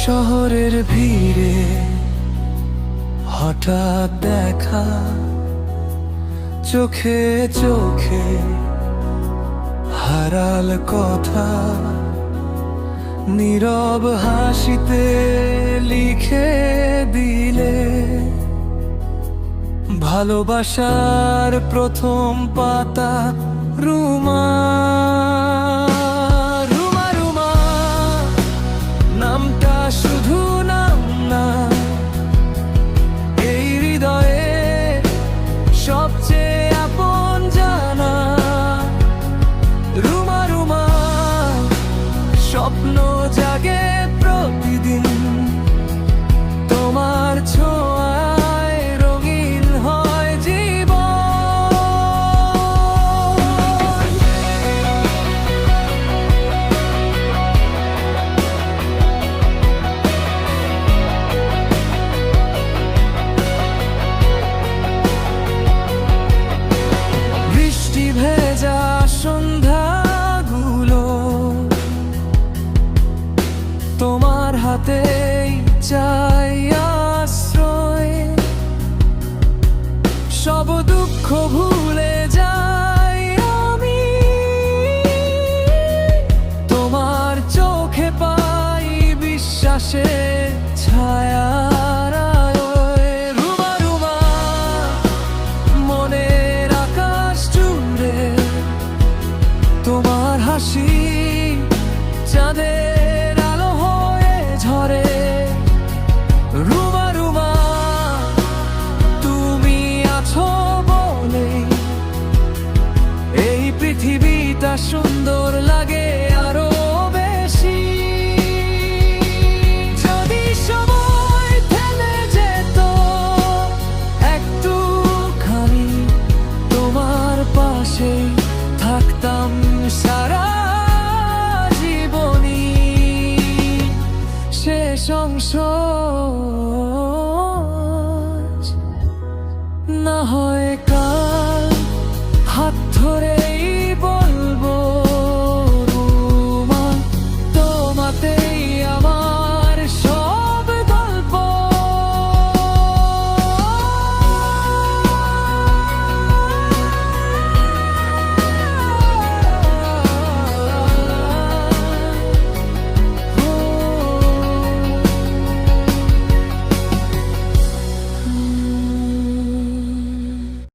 শহরের ভিড়ে হঠাৎ দেখা, চোখে চোখে হারাল কথা, নীরব হাসিতে লিখে দিলে ভালোবাসার প্রথম পাতা। রুমা রুমা রুমা নামটা শুধু নাম না, এই হৃদয়ে সবচেয়ে আপন জানা। রুমা রুমা স্বপ্ন জাগে প্রতিদিন, তোমার ছোঁয়ায় রঙিন হয় জীবন। বৃষ্টি ভেজা সন্ধ্যাগুলো তোমার হাতেই চাই আশ্রয়, সব দুঃখ ভুলে যাই আমি, তোমার চোখে পাই বিশ্বাসের ছায়ার আলোয়। রুমা রুমা মনের আকাশ জুড়ে তোমার হাসি চাঁদের